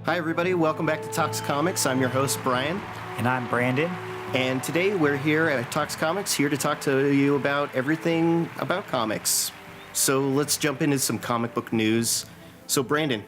Hi, everybody. Welcome back to Talks Comics. I'm your host, Brian. And I'm Brandon. And today we're here at Talks Comics, here to talk to you about everything about comics. So let's jump into some comic book news. So, Brandon,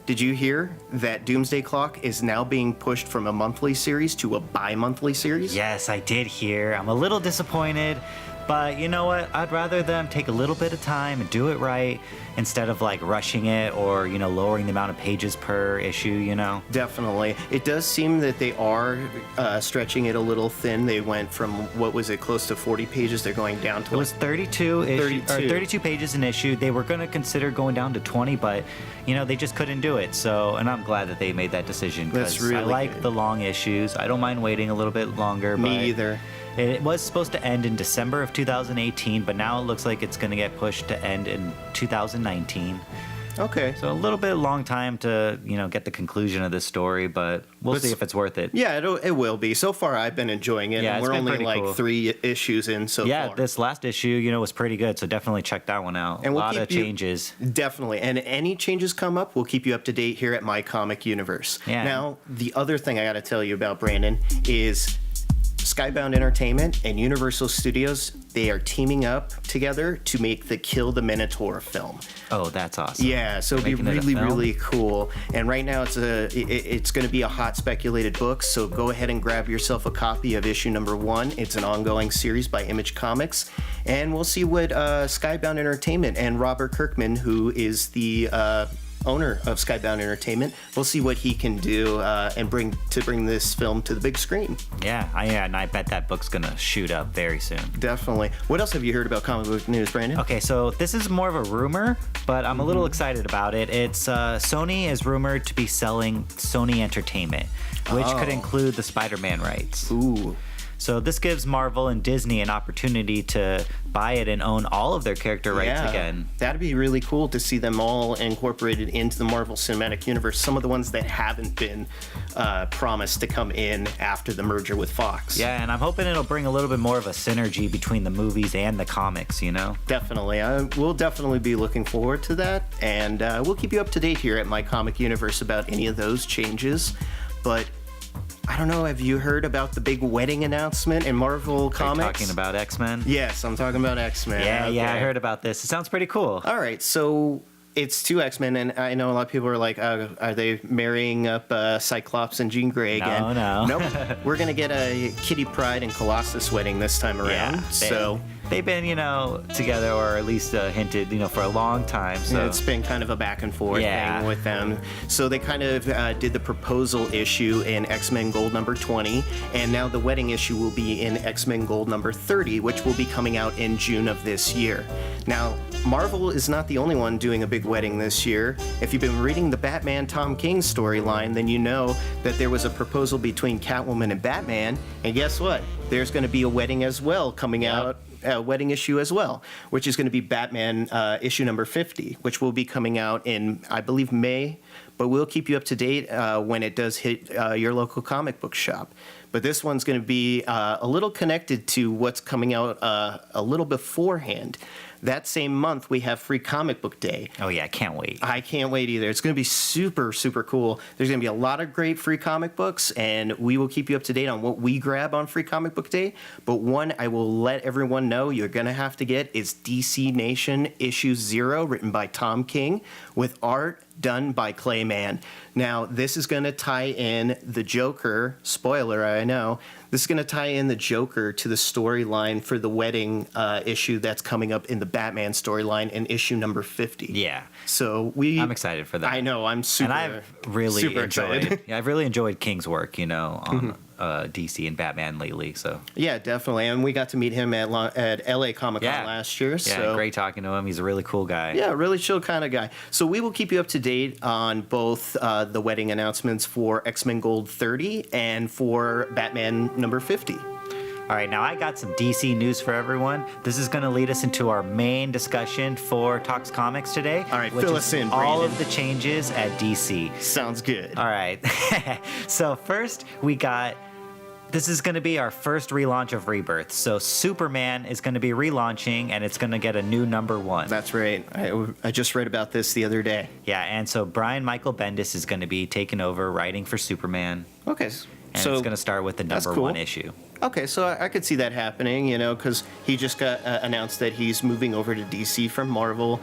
did you hear that Doomsday Clock is now being pushed from a monthly series to a bi-monthly series? Yes, I did hear. I'm a little disappointed, but you know what? I'd rather them take a little bit of time and do it right instead of like rushing it or, lowering the amount of pages per issue, Definitely. It does seem that they are stretching it a little thin. They went from, close to 40 pages. They're going down to... It was 32 pages an issue. They were going to consider going down to 20, but, they just couldn't do it. So, and I'm glad that they made that decision because I like the long issues. I don't mind waiting a little bit longer. Me either. It was supposed to end in December of 2018, but now it looks like it's going to get pushed to end in 2019. Okay. So a little bit long time to, get the conclusion of this story, but we'll see if it's worth it. Yeah, it will be. So far, I've been enjoying it. Yeah, and we're only cool. 3 issues in so far. Yeah, this last issue, was pretty good, so definitely check that one out. And a lot of changes. Definitely. And any changes come up, we'll keep you up to date here at My Comic Universe. Yeah. Now, the other thing I got to tell you about, Brandon, is Skybound Entertainment and Universal Studios, they are teaming up together to make the Kill the Minotaur film. Oh, that's awesome. Yeah, so it'll be really cool. And right now it's going to be a hot speculated book, so go ahead and grab yourself a copy of issue number 1. It's an ongoing series by Image Comics, and we'll see what Skybound Entertainment and Robert Kirkman, who is the owner of Skybound Entertainment, we'll see what he can do and bring this film to the big screen. Yeah, and I bet that book's gonna shoot up very soon. Definitely. What else have you heard about comic book news, Brandon? Okay, so this is more of a rumor, but I'm a little excited about it. It's Sony is rumored to be selling Sony Entertainment, which could include the Spider-Man rights. Ooh. So this gives Marvel and Disney an opportunity to buy it and own all of their character rights again. That'd be really cool to see them all incorporated into the Marvel Cinematic Universe. Some of the ones that haven't been promised to come in after the merger with Fox. Yeah, and I'm hoping it'll bring a little bit more of a synergy between the movies and the comics, Definitely. We'll definitely be looking forward to that. And we'll keep you up to date here at My Comic Universe about any of those changes. But I don't know, have you heard about the big wedding announcement in Marvel Comics? Are you talking about X-Men? Yes, I'm talking about X-Men. Yeah, I heard about this. It sounds pretty cool. All right, so it's 2 X-Men, and I know a lot of people are like, are they marrying up Cyclops and Jean Grey again? No. Nope. We're going to get a Kitty Pryde and Colossus wedding this time around. They've been, together, or at least hinted, for a long time. So yeah, it's been kind of a back and forth thing with them. So they kind of did the proposal issue in X-Men Gold number 20, and now the wedding issue will be in X-Men Gold number 30, which will be coming out in June of this year. Now, Marvel is not the only one doing a big wedding this year. If you've been reading the Batman Tom King storyline, then you know that there was a proposal between Catwoman and Batman, and guess what? There's going to be a wedding as well coming out. A wedding issue as well, which is going to be Batman issue number 50, which will be coming out in, I believe, May, but we'll keep you up to date when it does hit your local comic book shop. But this one's going to be a little connected to what's coming out a little beforehand. That same month, we have Free Comic Book Day. Oh, yeah, I can't wait. I can't wait either. It's going to be super, super cool. There's going to be a lot of great free comic books, and we will keep you up to date on what we grab on Free Comic Book Day. But one I will let everyone know you're going to have to get is DC Nation Issue 0, written by Tom King, with art done by Clayman. Now, this is going to tie in the Joker, spoiler, I know, this is going to tie in the Joker to the storyline for the wedding issue that's coming up in the Batman storyline in issue number 50. Yeah. So I'm excited for that. I know, I'm super, and I've really super enjoyed. excited. Yeah, I've really enjoyed King's work, on DC and Batman lately. So yeah, definitely. And we got to meet him at LA Comic-Con last year. Yeah, so great talking to him. He's a really cool guy. Yeah, really chill kind of guy. So we will keep you up to date on both the wedding announcements for X-Men Gold 30 and for Batman number 50. All right, now I got some DC news for everyone. This is going to lead us into our main discussion for Talks Comics today. All right, which fill is us in, all Brandon. of the changes at DC. Sounds good. All right. So first, we got this is going to be our first relaunch of Rebirth. So Superman is going to be relaunching, and it's going to get a new #1. That's right. I just read about this the other day. Yeah, and so Michael Bendis is going to be taking over writing for Superman. Okay. And so it's going to start with the #1 issue. Okay, so I could see that happening, because he just got announced that he's moving over to DC from Marvel.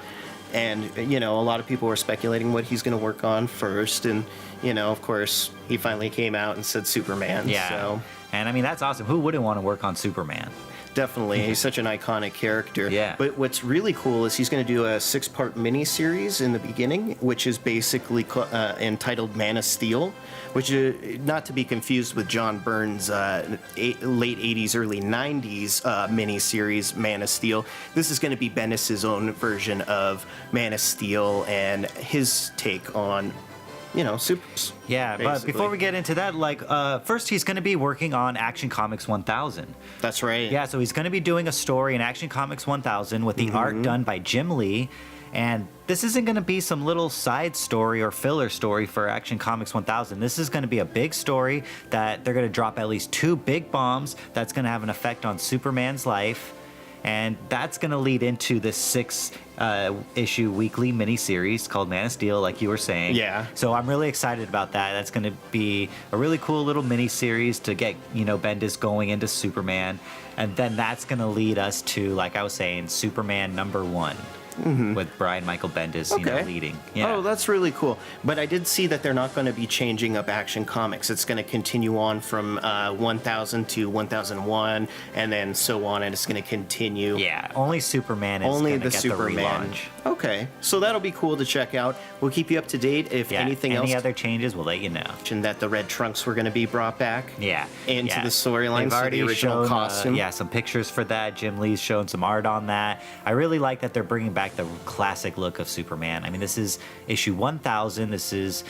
And, a lot of people were speculating what he's going to work on first. And, of course, he finally came out and said Superman. Yeah. So. And, I mean, that's awesome. Who wouldn't want to work on Superman? Definitely. He's such an iconic character. Yeah. But what's really cool is he's going to do a 6-part miniseries in the beginning, which is basically entitled Man of Steel, which is not to be confused with John Byrne's late 80s, early 90s miniseries, Man of Steel. This is going to be Bendis' own version of Man of Steel and his take on supers. Yeah, basically. But before we get into that, first he's going to be working on Action Comics 1000. That's right. Yeah, so he's going to be doing a story in Action Comics 1000 with the art done by Jim Lee. And this isn't going to be some little side story or filler story for Action Comics 1000. This is going to be a big story that they're going to drop at least 2 big bombs that's going to have an effect on Superman's life. And that's going to lead into this 6-issue weekly miniseries called Man of Steel, like you were saying. Yeah. So I'm really excited about that. That's going to be a really cool little miniseries to get, Bendis going into Superman. And then that's going to lead us to, like I was saying, Superman #1. With Michael Bendis, leading. Yeah. Oh, that's really cool. But I did see that they're not going to be changing up Action Comics. It's going to continue on from 1000 to 1001, and then so on, and it's going to continue. Yeah, only Superman is going to get Superman. the relaunch. Okay, so that'll be cool to check out. We'll keep you up to date if anything else. Any other changes, we'll let you know. And that the red trunks were going to be brought back. Yeah. Into the storyline. They've already the original shown, costume. some pictures for that. Jim Lee's shown some art on that. I really like that they're bringing back the classic look of Superman. I mean, this is issue 1000. This is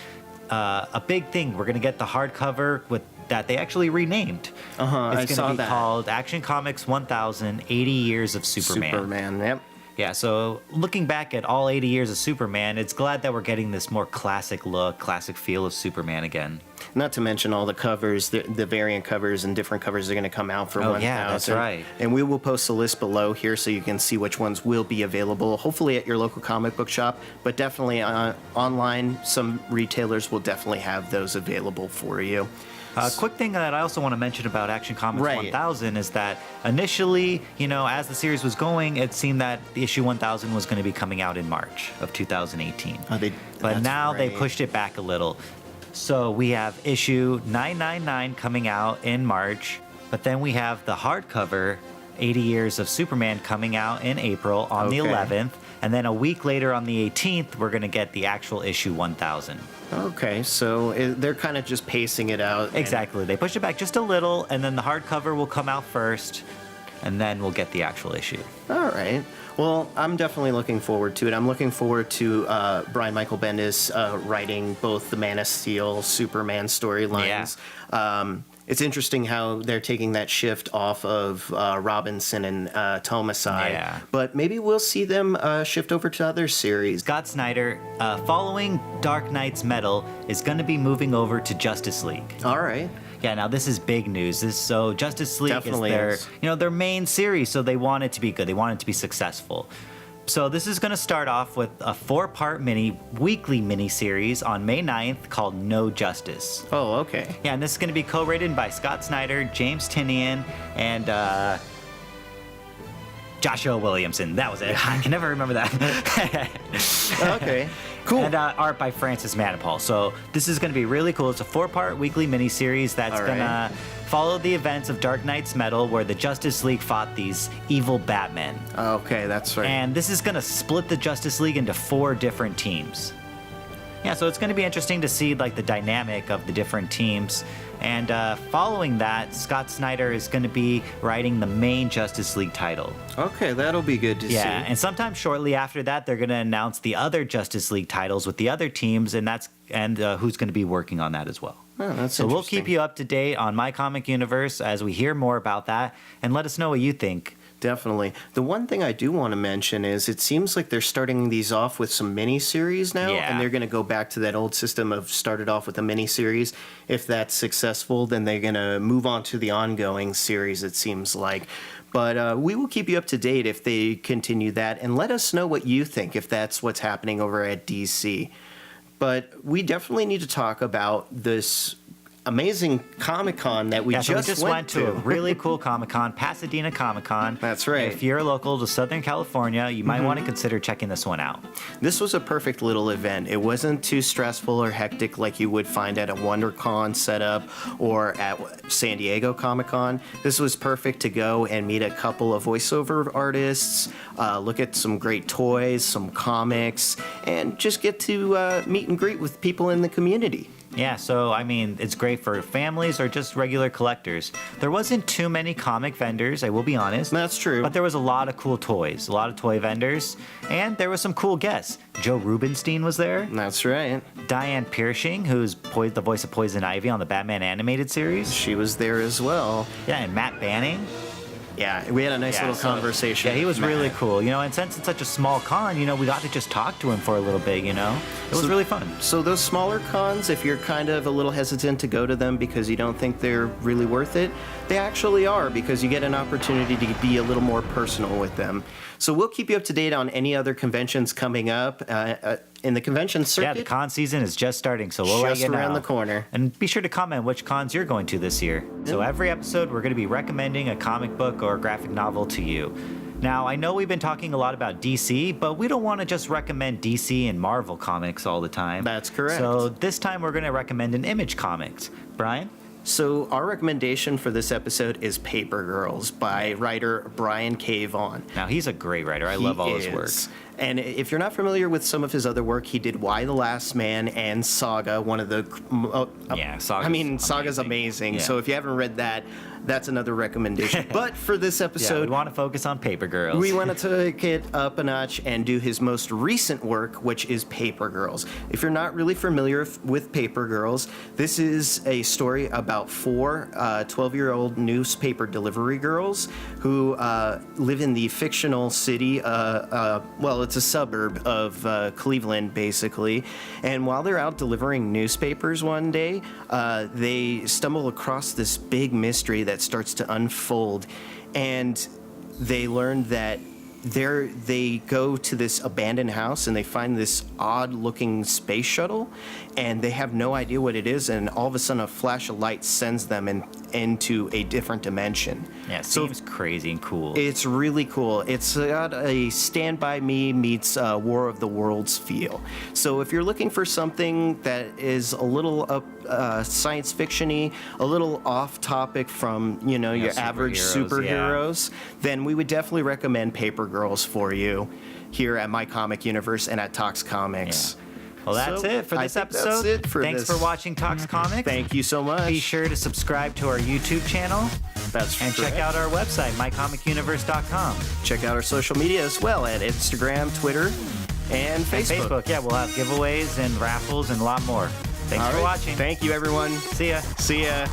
a big thing. We're going to get the hardcover with that they actually renamed. It's going to be called Action Comics 1000, 80 Years of Superman. Yep. Yeah, so looking back at all 80 years of Superman, it's glad that we're getting this more classic look, classic feel of Superman again. Not to mention all the covers, the variant covers and different covers are going to come out for 1000. Yeah, that's right. And we will post a list below here so you can see which ones will be available, hopefully at your local comic book shop, but definitely online. Some retailers will definitely have those available for you. Quick thing that I also want to mention about Action Comics 1000 is that initially, as the series was going, it seemed that the issue 1000 was going to be coming out in March of 2018. But now they pushed it back a little. So we have issue 999 coming out in March, but then we have the hardcover 80 Years of Superman coming out in April on the 11th. And then a week later on the 18th, we're going to get the actual issue 1000. Okay, so they're kind of just pacing it out. Exactly. They pushed it back just a little, and then the hardcover will come out first, and then we'll get the actual issue. All right. Well, I'm definitely looking forward to it. I'm looking forward to Michael Bendis writing both the Man of Steel, Superman storylines. Yeah. It's interesting how they're taking that shift off of Robinson and Tomasi. Yeah. But maybe we'll see them shift over to other series. Scott Snyder, following Dark Knight's Metal, is going to be moving over to Justice League. All right. Yeah, now this is big news. So Justice League is their main series, so they want it to be good. They want it to be successful. So this is going to start off with a 4-part weekly mini-series on May 9th called No Justice. Oh, okay. Yeah, and this is going to be co-written by Scott Snyder, James Tynion, and Joshua Williamson. That was it. I can never remember that. Okay, cool. And art by Francis Manipal. So this is going to be really cool. It's a 4-part weekly miniseries that's going to follow the events of Dark Knight's Metal, where the Justice League fought these evil Batmen. Okay, that's right. And this is going to split the Justice League into 4 different teams. Yeah, so it's going to be interesting to see the dynamic of the different teams. And following that, Scott Snyder is going to be writing the main Justice League title. Okay, that'll be good to see. Yeah, and sometime shortly after that, they're going to announce the other Justice League titles with the other teams, and who's going to be working on that as well. Oh, that's so we'll keep you up to date on My Comic Universe as we hear more about that, and let us know what you think. Definitely. The one thing I do want to mention is it seems like they're starting these off with some miniseries now, and they're going to go back to that old system of started off with a miniseries. If that's successful, then they're going to move on to the ongoing series, it seems like. But we will keep you up to date if they continue that, and let us know what you think if that's what's happening over at DC. But we definitely need to talk about this amazing Comic-Con that we just went to. A really cool Comic-Con, Pasadena Comic-Con. That's right. If you're local to Southern California, you might want to consider checking this one out. This was a perfect little event. It wasn't too stressful or hectic like you would find at a WonderCon setup or at San Diego Comic-Con. This was perfect to go and meet a couple of voiceover artists, look at some great toys, some comics, and just get to meet and greet with people in the community. Yeah, so, I mean, it's great for families or just regular collectors. There wasn't too many comic vendors, I will be honest. That's true. But there was a lot of cool toys, a lot of toy vendors, and there was some cool guests. Joe Rubenstein was there. That's right. Diane Piercing, who's the voice of Poison Ivy on the Batman animated series. She was there as well. Yeah, and Matt Banning. Yeah, we had a nice little conversation. Yeah, he was really cool. You know, and since it's such a small con, you know, we got to just talk to him for a little bit, you know? It was really fun. So those smaller cons, if you're kind of a little hesitant to go to them because you don't think they're really worth it, they actually are, because you get an opportunity to be a little more personal with them. So we'll keep you up to date on any other conventions coming up in the convention circuit. Yeah, the con season is just starting, so we'll let you know. Just around the corner. And be sure to comment which cons you're going to this year. So every episode, we're going to be recommending a comic book or graphic novel to you. Now, I know we've been talking a lot about DC, but we don't want to just recommend DC and Marvel comics all the time. That's correct. So this time, we're going to recommend an Image Comics. Brian? So our recommendation for this episode is Paper Girls by writer Brian K. Vaughan. Now, he's a great writer. I love all his work. And if you're not familiar with some of his other work, he did Y the Last Man and Saga, one of the... Saga's amazing. Yeah. So if you haven't read that, that's another recommendation. But for this episode... we want to focus on Paper Girls. We want to take it up a notch and do his most recent work, which is Paper Girls. If you're not really familiar with Paper Girls, this is a story about four 12-year-old newspaper delivery girls who live in the fictional city, it's a suburb of Cleveland, basically. And while they're out delivering newspapers one day, they stumble across this big mystery that starts to unfold. And they learn that they go to this abandoned house and they find this odd-looking space shuttle, and they have no idea what it is, and all of a sudden a flash of light sends them into a different dimension. Yeah, it seems crazy and cool. It's really cool. It's got a Stand By Me meets War of the Worlds feel. So if you're looking for something that is a little science fiction-y, a little off-topic from your average superheroes, then we would definitely recommend Paper Girls for you here at My Comic Universe and at Tox Comics. Yeah. Well, that's it for this episode. That's it for Thanks for watching Tox Comics. Thank you so much. Be sure to subscribe to our YouTube channel. And check out our website, mycomicuniverse.com. Check out our social media as well at Instagram, Twitter, and Facebook. Yeah, we'll have giveaways and raffles and a lot more. Thanks for watching. Thank you, everyone. See ya. See ya.